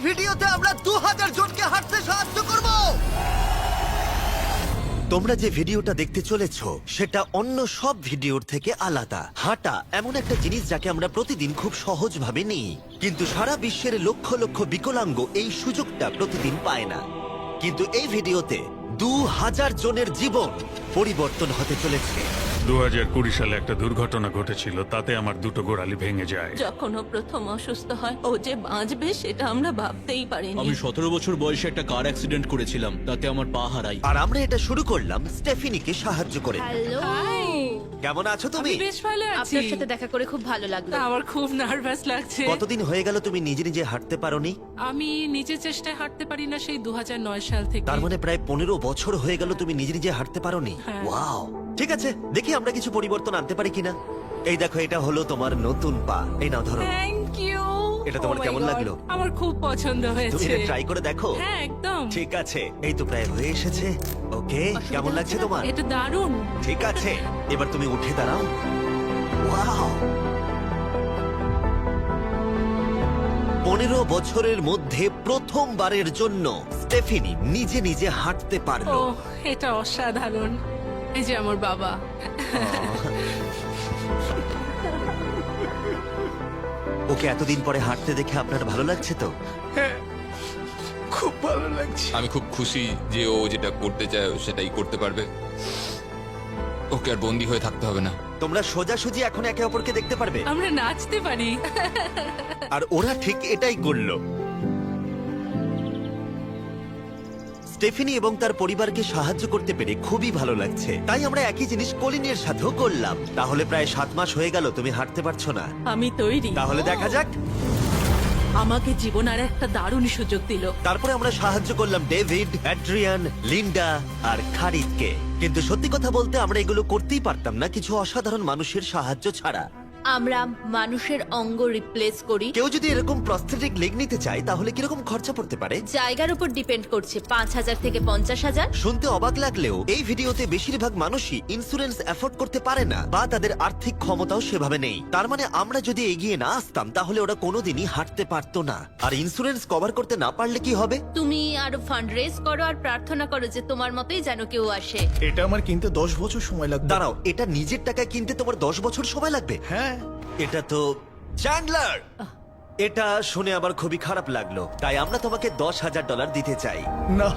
ভিডিওতে আমরা 2000 জনকে হাঁটতে সাহায্য করব। তোমরা যে ভিডিওটা দেখতে চলেছো সেটা অন্য সব ভিডিওর থেকে আলাদা। হাঁটা এমন একটা জিনিস যাকে আমরা প্রতিদিন খুব সহজভাবে নিই, কিন্তু সারা বিশ্বের লক্ষ লক্ষ বিকলাঙ্গ এই সুযোগটা প্রতিদিন পায় না। কিন্তু এই ভিডিওতে 2000 জনের জীবন পরিবর্তন হতে চলেছে। 2020 সালে একটা দুর্ঘটনা ঘটেছিল, তাতে আমার দুটো গোড়ালি ভেঙে যায়। যখন ও প্রথম অসুস্থ হয়, ও যে বাঁচবে সেটা আমরা ভাবতেই পারিনি। আমি 17 বছর বয়সে একটা কার অ্যাক্সিডেন্ট করেছিলাম, তাতে আমার পা হারাই। আর আমরা এটা শুরু করলাম স্টেফিনিকে সাহায্য করে। হ্যালো, কেমন আছো তুমি? বেশ ভালো আছি। আপনার সাথে দেখা করে খুব ভালো লাগলো। আমার খুব নার্ভাস লাগছে। কতদিন হয়ে গেল তুমি নিজে নিজে হাঁটতে পারোনি? আমি নিজের চেষ্টায় হাঁটতে পারি না সেই 2009 সাল থেকে। তার মানে প্রায় 15 বছর হয়ে গেল তুমি নিজে নিজে হাঁটতে পারোনি। হ্যাঁ। ওয়াও, ঠিক আছে, দেখি আমরা কিছু পরিবর্তন আনতে পারি কিনা। এই দেখো, এটা হলো তোমার নতুন পা। এই নাও, ধরো। Thank you. এটা তোমার কেমন লাগলো? আমার খুব পছন্দ তুমি হয়েছে। এটা ট্রাই করে দেখো। হ্যাঁ, একদম। ঠিক আছে, এই তো প্রায় হয়ে এসেছে। ওকে, কেমন লাগছে তোমার? এটা দারুণ। ঠিক আছে, এবার তুমি উঠে দাঁড়াও। ওয়াও, 15 বছরের মধ্যে প্রথমবারের জন্য স্টেফিনি নিজে নিজে হাঁটতে ও, পারলো। এটা অসাধারণ। এই যে আমার বাবা। ওকে এতদিন পরে হাঁটতে দেখে আপনার ভালো লাগছে তো? আমি খুব খুশি যে ও যেটা করতে চায় ও সেটাই করতে পারবে। ওকে আর বন্দি হয়ে থাকতে হবে না। তোমরা সোজাসুজি এখন একে অপরকে দেখতে পারবে। আমরা নাচতে পারি। আর ওরা ঠিক এটাই করলো। স্টেফিনি এবং তার পরিবারকে সাহায্য করতে পেরে খুবই ভালো লাগছে। তাই আমরা একই জিনিস কলিনের সাথেও করলাম। তাহলে প্রায় 7 মাস হয়ে গেল তুমি হাঁটতে পারছো না। আমি তৈরি। তাহলে দেখা যাক। আমাকে জীবন আর একটা দারুণ সুযোগ দিল। তারপরে আমরা সাহায্য করলাম ডেভিড, অ্যাড্রিয়ান, লিন্ডা আর খারিদকে। কিন্তু সত্যি কথা বলতে আমরা এগুলো করতেই পারতাম না কিছু অসাধারণ মানুষের সাহায্য ছাড়া। আমরা মানুষের অঙ্গ রিপ্লেস করি। কেউ যদি এরকম প্রস্থেটিক লেগ নিতে চায় তাহলে কিরকম খরচা পড়তে পারে? জায়গার উপর ডিপেন্ড করছে, 5,000 থেকে 50,000। শুনতে অবাক লাগলেও এই ভিডিওতে বেশিরভাগ মানুষই ইন্স্যুরেন্স অ্যাফোর্ড করতে পারে না বা তাদের আর্থিক ক্ষমতাও সেভাবে নেই। তার মানে আমরা যদি এগিয়ে না আসতাম তাহলে ওরা কোনোদিনই হাঁটতে পারতো না। আর ইন্স্যুরেন্স কভার করতে না পারলে কি হবে? তুমি আরো ফান্ড রেজ করো আর প্রার্থনা করো যে তোমার মতোই যেন কেউ আসে। এটা আমার কিনতে 10 বছর সময় লাগবে। দাঁড়াও, এটা নিজের টাকায় কিনতে তোমার 10 বছর সময় লাগবে? হ্যাঁ, এটা তো চ্যান্ডলার। এটা শুনে আমার খুবই খারাপ লাগলো, তাই আমরা তোমাকে $10,000 দিতে চাই। না,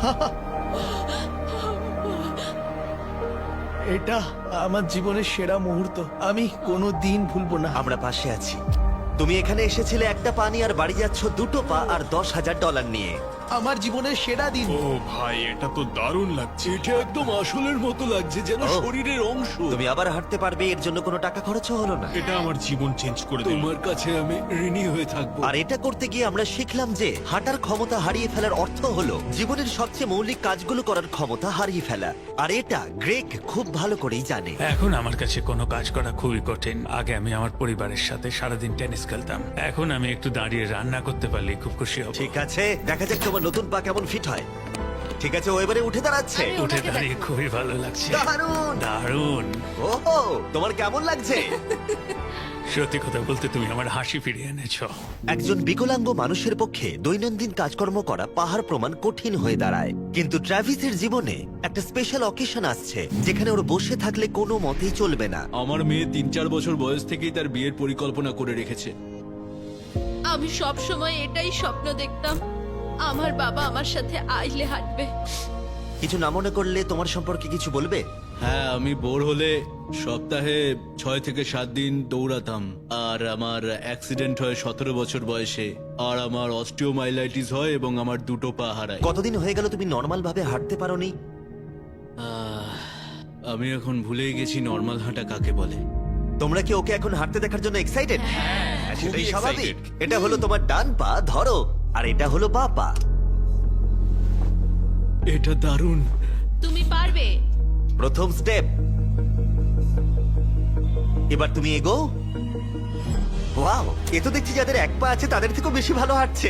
এটা আমার জীবনের সেরা মুহূর্ত। আমি কোনো দিন ভুলবো না। আমরা পাশে আছি। তুমি এখানে এসেছিলে একটা পা নিয়ে আর বাড়ি যাচ্ছ দুটো পা আর $10,000 নিয়ে। আমার জীবনের সেরা দিন। ও ভাই, এটা তো দারুণ লাগছে। এটা একদম আসলের মতো লাগছে, যেন ও। শরীরের অংশ। তুমি আবার হাঁটতে পারবে, এর জন্য কোনো টাকা খরচও হলো না। এটা আমার জীবন চেঞ্জ করে দিল। তোমার কাছে আমি ঋণী হয়ে থাকবো। আর এটা করতে গিয়ে আমরা শিখলাম যে হাঁটার ক্ষমতা হারিয়ে ফেলার অর্থ হলো জীবনের সবচেয়ে মৌলিক কাজগুলো করার ক্ষমতা হারিয়ে ফেলা। আর এটা গ্রেগ খুব ভালো করেই জানে। এখন আমার কাছে কোনো কাজ করা খুবই কঠিন। আগে আমি আমার পরিবারের সাথে সারাদিন টেনিস খেলতাম, এখন আমি একটু দাঁড়িয়ে রান্না করতে পারলে খুব খুশি হব। ঠিক আছে, দেখা যাক তোমার নতুন পা কেমন ফিট হয়। ঠিক আছে, ও এবারে উঠে দাঁড়াচ্ছে। আমি উঠে ওনাকে দাঁড়িয়ে খুবই ভালো লাগছে। দারুণ। দারুণ। ওহো, তোমার কেমন লাগছে? সত্যি কথা বলতে তুমি আমার হাসি ফিরিয়ে এনেছো। একজন বিকলাঙ্গ মানুষের পক্ষে দৈনন্দিন কাজকর্ম করা পাহাড় প্রমাণ কঠিন হয়ে দাঁড়ায়। কিন্তু ট্রাভিসের জীবনে একটা স্পেশাল অকেশন আসছে যেখানে ওর বসে থাকলে কোনো মতেই চলবে না। আমার মেয়ে 3-4 বছর বয়স থেকেই তার বিয়ের পরিকল্পনা করে রেখেছে। আমি সব সময় এটাই স্বপ্ন দেখতাম, আমার বাবা আমার সাথে আইলে হাঁটবে। কিছু না মনে করলে তোমার সম্পর্কে কিছু বলবে? হ্যাঁ, আমি বোর হলে সপ্তাহে 6 থেকে 7 দিন দৌড়াতাম। আর আমার অ্যাক্সিডেন্ট হয় 17 বছর বয়সে। আর আমার অস্টিওমাইলাইটিস হয় এবং আমার দুটো পা হারায়। কতদিন হয়ে গেল তুমি নর্মাল ভাবে হাঁটতে পারোনি? আমি এখন ভুলেই গেছি নর্মাল হাঁটা কাকে বলে। তোমরা কি ওকে এখন হাঁটতে দেখার জন্য এক্সাইটেড? সেটাই খুবই স্বাভাবিক। excited। এটা হলো তোমার ডান পা, ধরো, আর এটা হলো বাঁ পা। এটা দারুণ। তুমি পারবে। প্রথম স্টেপ। এবার তুমি এগো। ওয়াও, এ তো দেখছি যাদের এক পা আছে তাদের থেকেও বেশি ভালো হাঁটছে।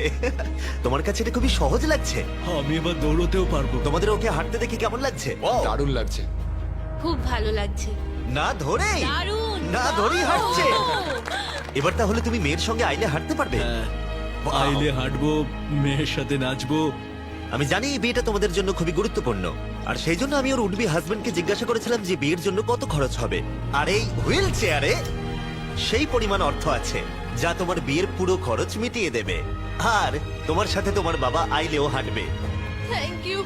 তোমার কাছে এটা খুবই সহজ লাগছে। আমি এবার দৌড়তেও পারবো। তোমাদের ওকে হাঁটতে দেখে কেমন লাগছে? দারুণ লাগছে। খুব ভালো লাগছে। না ধরে, দারুণ। না ধরেই হাঁটছে। এবার তাহলে তুমি মেয়ের সঙ্গে আইলে হাঁটতে পারবে? হ্যাঁ, Wow! আইলে হাঁটবো, মেয়ের সাথে নাচবো। আমি জানি এই বিয়েটা তোমাদের জন্য খুবই গুরুত্বপূর্ণ আর সেই জন্য আমি ওর উডবি হাজবেন্ডকে জিজ্ঞাসা করেছিলাম যে বিয়ের জন্য কত খরচ হবে। আর এই হুইল চেয়ারে সেই পরিমাণ অর্থ আছে যা তোমার বিয়ের পুরো খরচ মিটিয়ে দেবে। আর তোমার সাথে তোমার বাবা আইলেও হাঁটবে। Thank you.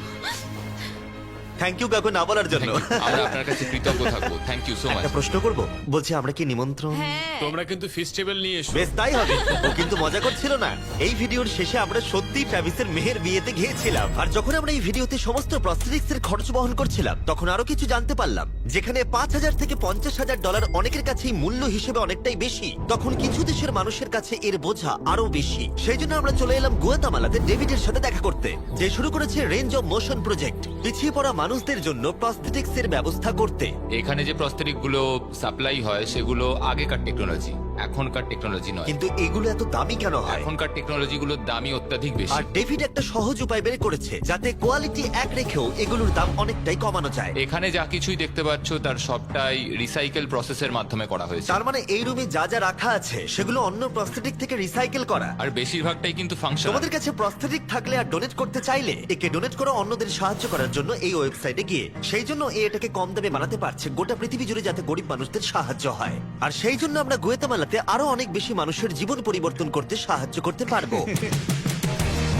থ্যাংক ইউ কাকু না বলার জন্য। আমরা আপনার কাছে কৃতজ্ঞ থাকবো, থ্যাংক ইউ সো মাচ। একটা প্রশ্ন করব, বলছি আমরা কি নিমন্ত্রণ? হ্যাঁ, তোমরা কিন্তু ফেস্টিভ্যাল নিয়ে এসো। বেশ তাই হবে। ও কিন্তু মজা করছিল না। এই ভিডিওর শেষে আমরা সত্যি ট্রাভিসের মেহের বিয়েতে গিয়েছিলাম আর যখন আমরা এই ভিডিওতে সমস্ত প্রস্থেটিক্স এর খরচ বহন করছিলাম তখন আরো কিছু জানতে পারলাম। যেখানে $5,000 থেকে $50,000 অনেকের কাছেই মূল্য হিসেবে অনেকটাই বেশি, তখন কিছু দেশের মানুষের কাছে এর বোঝা আরো বেশি। সেই জন্য আমরা চলে এলাম গুয়াতামালাতে ডেভিডের সাথে দেখা করতে, যে শুরু করেছে রেঞ্জ অফ মোশন প্রজেক্ট, পিছিয়ে পড়া মানুষদের জন্য প্রস্থেটিক্স এর ব্যবস্থা করতে। এখানে যে প্রস্তরিক গুলো সাপ্লাই হয় সেগুলো আগেকার টেকনোলজি, এখনকার টেকনোলজি নয়। কিন্তু এগুলো এত দামি কেন হয়? এখনকার টেকনোলজি গুলোর দামই অত্যাধিক বেশি। আর ডেভিড একটা সহজ উপায় বের করেছে যাতে কোয়ালিটি এক রেখেও এগুলোর দাম অনেকটাই কমানো যায়। এখানে যা কিছুই দেখতে পাচ্ছ তার সবটাই রিসাইকেল প্রসেসের মাধ্যমে করা হয়েছে। তার মানে এই রুমে যা যা রাখা আছে সেগুলো অন্য প্রস্থেটিক থেকে রিসাইকেল করা। আর বেশিরভাগটাই কিন্তু ফাংশন। তোমাদের কাছে প্রস্থেটিক থাকলে আর ডোনেট করতে চাইলে একে ডোনেট করো অন্যদের সাহায্য করার জন্য এই ওয়েবসাইটে গিয়ে। সেই জন্য এটাকে কম দামে বানাতে পারছে গোটা পৃথিবী জুড়ে যাতে গরিব মানুষদের সাহায্য হয়। আর সেই জন্য আমরা গুয়াতামালাতে আরো অনেক বেশি মানুষের জীবন পরিবর্তন করতে সাহায্য করতে পারবো।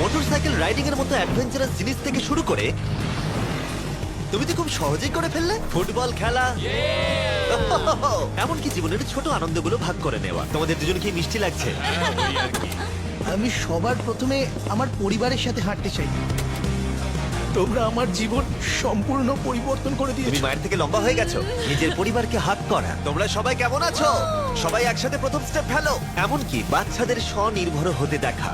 মোটরসাইকেল রাইডিং এর মতো অ্যাডভেঞ্চারাস জিনিস থেকে শুরু করে তুমি তো খুব সহজেই করে ফেললে ফুটবল খেলা, এমনকি জীবনের ছোট আনন্দগুলো ভাগ করে নেওয়া। তোমাদের দুজনকে মিষ্টি লাগছে। আমি সবার প্রথমে আমার পরিবারের সাথে হাঁটতে চাই। তোমরা আমার জীবন সম্পূর্ণ পরিবর্তন করে তুমি দিয়েছো। মায়ের থেকে লম্বা হয়ে গেছো। নিজের পরিবারকে হাত করা। তোমরা সবাই কেমন আছো? সবাই একসাথে প্রথম স্টেপ ফেলো। এমনকি বাচ্চাদের স্বনির্ভর হতে দেখা।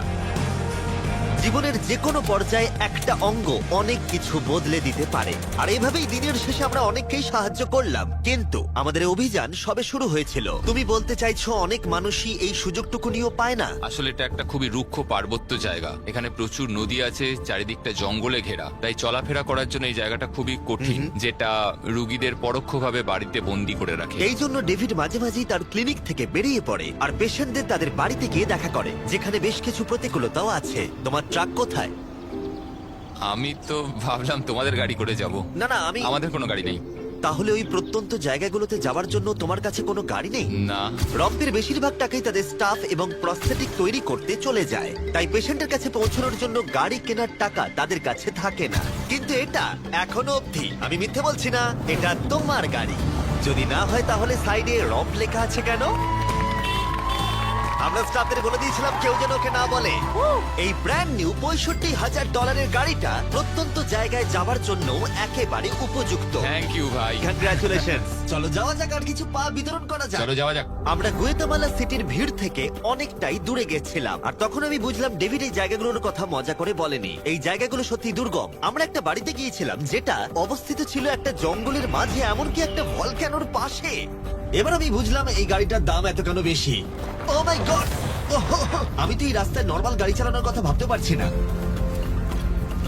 জীবনের যে কোনো পর্যায়ে একটা অঙ্গ অনেক কিছু বদলে দিতে পারে। আর এভাবেই দিনের শেষে আমরা অনেককেই সাহায্য করলাম, কিন্তু আমাদের অভিযান সবে শুরু হয়েছিল। তুমি বলতে চাইছো অনেক মানুষই এই সুযোগটুকু নিয়েও পায় না? আসলে এটা একটা খুবই রুক্ষ পার্বত্য জায়গা। এখানে প্রচুর নদী আছে, চারিদিকটা জঙ্গলে ঘেরা, তাই চলাফেরা করার জন্য এই জায়গাটা খুবই কঠিন, যেটা রুগীদের পরোক্ষভাবে বাড়িতে বন্দি করে রাখে। এই জন্য ডেভিড মাঝে মাঝেই তার ক্লিনিক থেকে বেরিয়ে পড়ে আর পেশেন্টদের তাদের বাড়িতে গিয়ে দেখা করে, যেখানে বেশ কিছু প্রতিকূলতাও আছে। তোমার ট্রাক কোথায়? আমি তো ভাবলাম তোমাদের গাড়ি করে যাব। না না, আমাদের কোনো গাড়ি নেই। তাহলে ওই প্রত্যন্ত জায়গাগুলোতে যাওয়ার জন্য তোমার কাছে কোনো গাড়ি নেই? না। রবদের বেশিরভাগ টাকাই তাদের স্টাফ এবং প্রস্থেটিক তৈরি করতে চলে যায়, তাই পেশেন্টের কাছে পৌঁছানোর জন্য গাড়ি কেনার টাকা তাদের কাছে থাকে না। কিন্তু এটা এখনো অবধি, আমি মিথ্যে বলছি না, এটা তোমার গাড়ি। যদি না হয় তাহলে সাইডে রব লেখা আছে কেন? আমরা স্টাফদের বলে দিয়েছিলাম কেউ যেন ওকে না বলে। এই ব্র্যান্ড নিউ $65,000 গাড়িটা প্রত্যন্ত জায়গায় যাওয়ার জন্য একেবারে উপযুক্ত। থ্যাংক ইউ ভাই। কংগ্রাচুলেশন। চলো যাওয়া যাক আর কিছু পা বিতরণ করা যাক। চলো যাওয়া যাক। আমরা গুয়াতামালা সিটির ভিড় থেকে অনেকটাই দূরে গেছিলাম আর তখন আমি বুঝলাম ডেভিড এই জায়গাগুলোর কথা মজা করে বলেনি। এই জায়গাগুলো সত্যি দুর্গম। আমরা একটা বাড়িতে গিয়েছিলাম যেটা অবস্থিত ছিল একটা জঙ্গলের মাঝে, এমনকি একটা ভলক্যানোর পাশে। এবার আমি বুঝলাম এই গাড়িটার দাম এত কেন বেশি। ও মাই গড! আমি তো এই রাস্তায় নর্মাল গাড়ি চালানোর কথা ভাবতে পারছি না।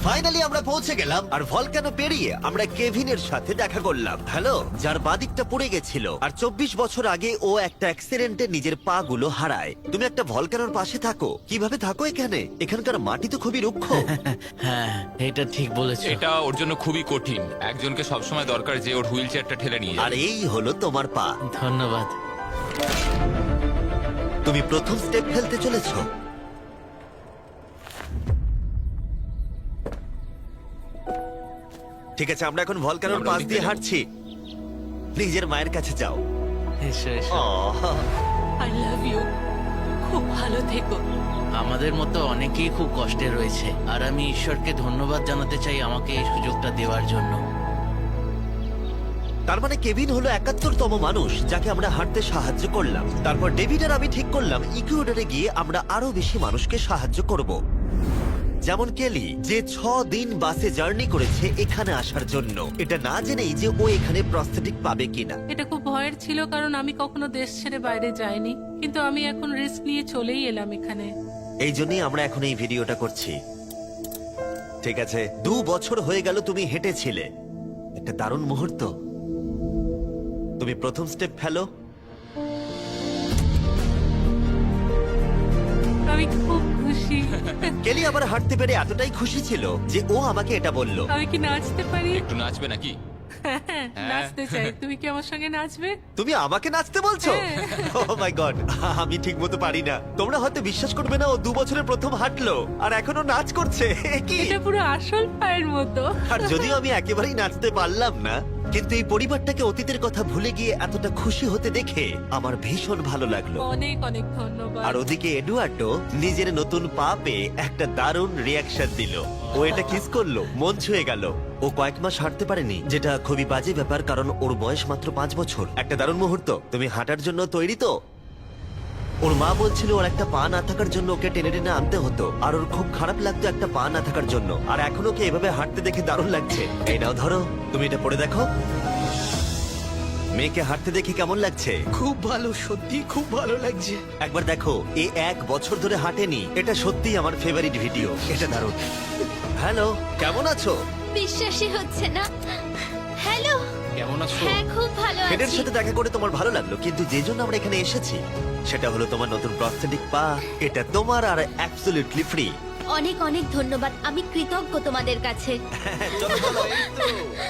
ফাইনালি আমরা পৌঁছে গেলাম আর ভলকানো পেরিয়ে আমরা কেভিনের সাথে দেখা করলাম। হ্যালো, যার বাদিকটা পড়ে গেছিল আর 24 বছর আগে ও একটা অ্যাক্সিডেন্টে নিজের পা গুলো হারায়। তুমি একটা ভলকানোর পাশে থাকো, কিভাবে থাকো এখানে? এখানকার মাটি তো খুবই রুক্ষ। হ্যাঁ, এটা ঠিক বলেছো। এটা ওর জন্য খুবই কঠিন। একজনকে সবসময় দরকার যে ওর হুইল চেয়ারটা ঠেলে নিয়ে আর যাবে। এই হলো তোমার পা। ধন্যবাদ। তুমি প্রথম স্টেপ ফেলতে চলেছো। ঠিক আছে, আমরা এখন ভলকানোর আমরা পাশ ওদিকে দিয়ে যাবো। হাঁটছি। নিজের মায়ের কাছে যাও। এসো এসো। আহ, আই লাভ ইউ। খুব ভালো থেকো। আমাদের মতো অনেকেই খুব কষ্টে রয়েছে, আর আমি ঈশ্বরকে ধন্যবাদ জানাতে চাই আমাকে এই সুযোগটা দেওয়ার জন্য। তার মানে কেভিন হলো 71তম মানুষ যাকে আমরা হাঁটতে সাহায্য করলাম। তারপর ডেভিড আর আমি ঠিক করলাম ইকুয়েডরে গিয়ে আমরা আরো বেশি মানুষকে সাহায্য করব, যেমন কেলি, যে 6 দিন বাসে জার্নি করেছে এখানে আসার জন্য, এটা না জেনেই যে ও এখানে প্রস্থেটিক পাবে কিনা। এটা খুব ভয়ের ছিল, কারণ আমি কখনো দেশ ছেড়ে বাইরে যাইনি, কিন্তু আমি এখন রিস্ক নিয়ে চলেই এলাম এখানে। এই জন্যই আমরা এখন এই ভিডিওটা করছি। ঠিক আছে, 2 বছর হয়ে গেল তুমি হেঁটেছিলে, একটা দারুণ মুহূর্ত। তুমি প্রথম স্টেপ ফেলো। আমি খুব খুশি। খুশি। কেলি আবার হাঁটতে পেরে এতটাই খুশি ছিল যে ও আমাকে এটা বলল। আমি কি নাচতে পারি? একটু নাচবে নাকি? নাচতে চাই, তুমি কি আমার সঙ্গে নাচবে? তুমি আমাকে নাচতে বলছো? ও মাই গড, আমি ঠিক মতো পারি না। তোমরা হয়তো বিশ্বাস করবে না, ও 2 বছরের প্রথম হাঁটলো আর এখনো নাচ করছে। এ কি? এটা পুরো আসল পায়ের মতো। আর যদিও আমি একেবারেই নাচতে পারলাম না, কিন্তু এই পরিবারটাকে অতীতের কথা ভুলে গিয়ে এতটা খুশি হতে দেখে আমার ভীষণ ভালো লাগলো। অনেক অনেক ধন্যবাদ। আর ওদিকে এডুয়ার্ডো নিজের নতুন পা পেয়ে একটা দারুণ রিয়াকশন দিল। ও এটা কিস করলো, মন ছুঁয়ে গেল। ও কয়েক মাস হাঁটতে পারেনি, যেটা খুবই বাজে ব্যাপার, কারণ ওর বয়স মাত্র 5 বছর। একটা দারুণ মুহূর্ত। তুমি হাঁটার জন্য তৈরি তো? ওর মা বলছিল ওর একটা পা না থাকার জন্য ওকে টেনে টেনে আনতে হতো, আর ওর খুব খারাপ লাগতো একটা পা না থাকার জন্য। আর এখন ওকে এভাবে হাঁটতে দেখে দারুণ লাগছে। এই নাও ধরো, তুমি এটা পরে দেখো। মেয়েকে হাঁটতে দেখে কেমন লাগছে? খুব ভালো, সত্যি খুব ভালো লাগছে। একবার দেখো, এ 1 বছর ধরে হাঁটেনি। এটা সত্যিই আমার ফেভারিট ভিডিও। এটা দারুণ। হ্যালো, কেমন আছো? বিশ্বাসই হচ্ছে না। হ্যালো, কেমন আছো? হ্যাঁ খুব ভালো ফেডের আছি। সাথে দেখা করে তোমার ভালো লাগলো, কিন্তু যে জন্য আমরা এখানে এসেছি সেটা হলো তোমার নতুন প্রস্থেটিক পা। এটা তোমার আর অ্যাবসলিউটলি ফ্রি। অনেক অনেক ধন্যবাদ, আমি কৃতজ্ঞ তোমাদের কাছে।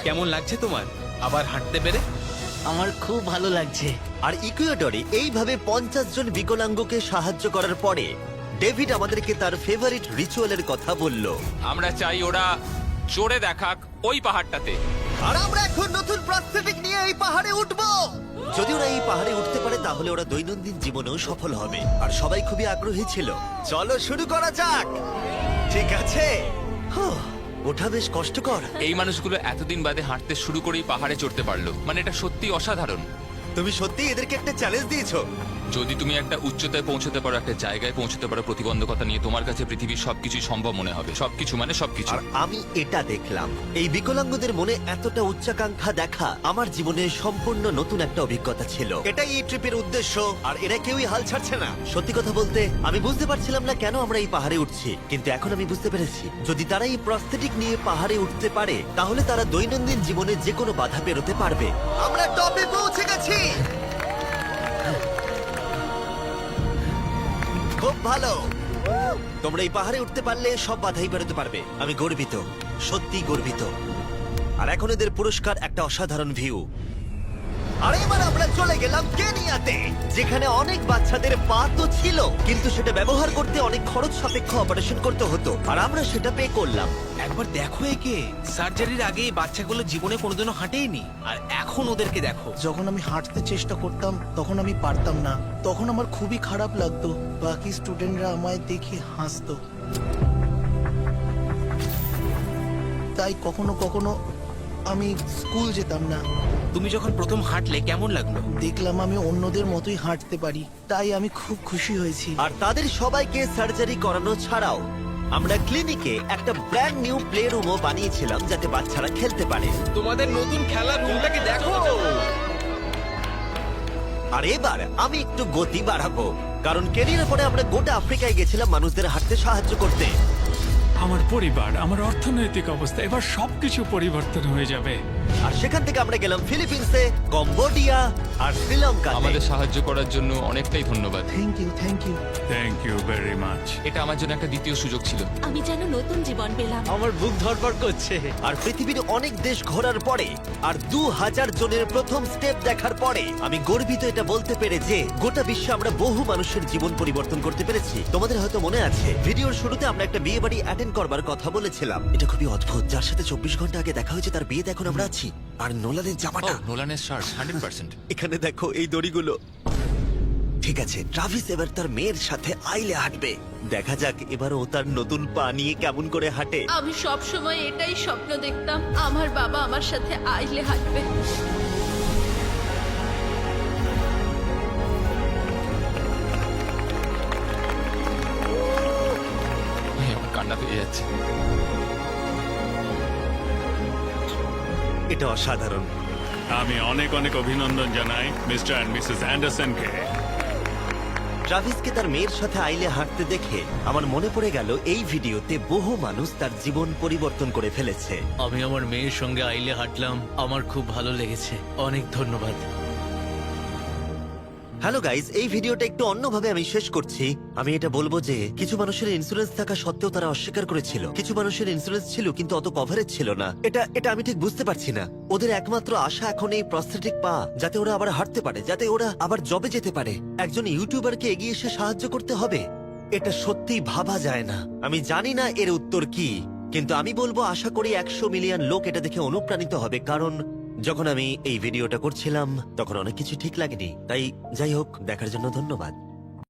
কেমন লাগছে তোমার আবার হাঁটতে পেরে? আমার খুব ভালো লাগছে। আর ইকুয়েডরে এইভাবে 50 জন বিকলাঙ্গকে সাহায্য করার পরে ডেভিড আমাদেরকে তার ফেভারিট রিচুয়ালের কথা বলল। আমরা চাই ওরা চড়ে দেখাক ওই পাহাড়টাতে। আর আমরা এখন নতুন প্রস্থেটিক নিয়ে এই পাহাড়ে উঠবো। যদি ওরা এই পাহাড়ে উঠতে পারে তাহলে ওরা দৈনন্দিন জীবনেও সফল হবে। আর সবাই খুবই আগ্রহী ছিল। চলো শুরু করা যাক। ঠিক আছে। হুঁ, ওঠা বেশ কষ্টকর। এই মানুষগুলো এতদিন বাদে হাঁটতে শুরু করেই পাহাড়ে চড়তে পারলো, মানে এটা সত্যি অসাধারণ। তুমি সত্যি এদেরকে একটা চ্যালেঞ্জ দিয়েছো। যদি তুমি একটা উচ্চতায় পৌঁছতে পারো, একটা জায়গায় পৌঁছতে পারো, প্রতিবন্ধকতা নিয়ে তোমার কাছে পৃথিবীর সবকিছু সম্ভব মনে হবে। সবকিছু মানে সবকিছু। আর আমি এটা দেখলাম, এই বিকলাঙ্গদের মনে এতটা উচ্চাকাঙ্ক্ষা দেখা আমার জীবনে সম্পূর্ণ নতুন একটা অভিজ্ঞতা ছিল। এটাই এই ট্রিপের উদ্দেশ্য, আর এরা কেউই হাল ছাড়ছে না। সত্যি কথা বলতে আমি বুঝতে পারছিলাম না কেন আমরা এই পাহাড়ে উঠছি, কিন্তু এখন আমি বুঝতে পেরেছি যদি তারা এই প্রস্থেটিক নিয়ে পাহাড়ে উঠতে পারে তাহলে তারা দৈনন্দিন জীবনে যে কোনো বাধা পেরোতে পারবে। আমরা টপে পৌঁছে গেছি। খুব ভালো। তোমরা এই পাহাড়ে উঠতে পারলে সব বাধাই বেরোতে পারবে। আমি গর্বিত, সত্যি গর্বিত। আর এখন এদের পুরস্কার একটা অসাধারণ ভিউ। আর এবার আমরা চলে গেলাম কেনিয়াতে, যেখানে অনেক বাচ্চাদের পা তো ছিল, কিন্তু সেটা ব্যবহার করতে অনেক খরচ সাপেক্ষ অপারেশন করতে হতো, আর আমরা সেটা পে করলাম। একবার দেখো একে, সার্জারির আগে এই বাচ্চাগুলো জীবনে কোনোদিনও হাঁটেইনি, আর এখন ওদেরকে দেখো। যখন আমি হাঁটতে চেষ্টা করতাম তখন আমি পারতাম না, তখন আমার খুবই খারাপ লাগতো। বাকি স্টুডেন্টরা আমায় দেখে হাসতো, তাই কখনো কখনো আমি স্কুল যেতাম না। তুমি যখন প্রথম হাঁটলে কেমন লাগলো? দেখলাম আমি অন্যদের মতোই হাঁটতে পারি, তাই আমি খুব খুশি হয়েছি। আর তাদের সবাইকে সার্জারি করানো ছাড়াও আমরা ক্লিনিকে একটা ব্র্যান্ড নিউ প্লে রুমও বানিয়েছিলাম যাতে বাচ্চারা খেলতে পারে। তোমাদের নতুন খেলার রুমটাকে দেখো। আর এবার আমি একটু গতি বাড়াবো, কারণ কেনিয়ার পরে আমরা গোটা আফ্রিকায় গেছিলাম মানুষদের হাঁটতে সাহায্য করতে। আমার পরিবার, আমার অর্থনৈতিক অবস্থা, এবার সবকিছু পরিবর্তন হয়ে যাবে। আর সেখান থেকে আমরা গেলাম ফিলিপিন্সে, কম্বোডিয়া আর শ্রীলঙ্কা। আমাদের সাহায্য করার জন্য অনেকটাই ধন্যবাদ। Thank you, thank you. Thank you very much. এটা আমার জন্য একটা দ্বিতীয় সুযোগ ছিল। আমি যেন নতুন জীবন পেলাম। আমার বুক ধড়ফড় করছে। আর পৃথিবীর অনেক দেশ ঘোরার পরে আর 2000 জনের প্রথম স্টেপ দেখার পরে আমি গর্বিত এটা বলতে পেরে যে গোটা বিশ্বে আমরা বহু মানুষের জীবন পরিবর্তন করতে পেরেছি। তোমাদের হয়তো মনে আছে ভিডিওর শুরুতে আমরা একটা বিয়ে বাড়ি অ্যাটেন্ড করবার কথা বলেছিলাম। এটা খুবই অদ্ভুত, যার সাথে 24 ঘন্টা আগে দেখা হয়েছে তার বিয়েতে এখন আমরা আছি। আর নোলানের জামাটা, নোলানের শার্ট 100%। এখানে দেখো এই দড়িগুলো। ঠিক আছে, ট্রাভিস এবার তার মেয়ের সাথে আইলে হাঁটবে। দেখা যাক এবার ও তার নতুন পা নিয়ে কেমন করে হাঁটে। আমি সব সময় এটাই স্বপ্ন দেখতাম, আমার বাবা আমার সাথে আইলে হাঁটবে। আমার কান্না পেয়ে যাচ্ছে। এটা অসাধারণ। আমি অনেক অনেক অভিনন্দন জানাই মিস্টার অ্যান্ড মিসেস অ্যান্ডারসনকে। ট্রাভিসকে তার মেয়ের সাথে আইলে হাঁটতে দেখে আমার মনে পড়ে গেল এই ভিডিওতে বহু মানুষ তার জীবন পরিবর্তন করে ফেলেছে। আমি আমার মেয়ের সঙ্গে আইলে হাঁটলাম, আমার খুব ভালো লেগেছে। অনেক ধন্যবাদ। হ্যালো গাইজ, এই ভিডিওটা একটু অন্যভাবে আমি শেষ করছি। আমি এটা বলবো যে কিছু মানুষের ইন্স্যুরেন্স থাকা সত্ত্বেও তারা অস্বীকার করেছিল, কিছু মানুষের ইন্স্যুরেন্স ছিল কিন্তু অত কভারেজ ছিল না। এটা আমি ঠিক বুঝতে পারছি না। ওদের একমাত্র আশা এখন এই প্রস্থেটিক পা, যাতে ওরা আবার হাঁটতে পারে, যাতে ওরা আবার জবে যেতে পারে। একজন ইউটিউবারকে এগিয়ে এসে সাহায্য করতে হবে, এটা সত্যিই ভাবা যায় না। আমি জানি না এর উত্তর কি, কিন্তু আমি বলবো আশা করি 100 মিলিয়ন লোক এটা দেখে অনুপ্রাণিত হবে। কারণ যখন আমি এই ভিডিওটা করছিলাম তখন অনেক কিছু ঠিক লাগেনি। তাই যাই হোক, দেখার জন্য ধন্যবাদ।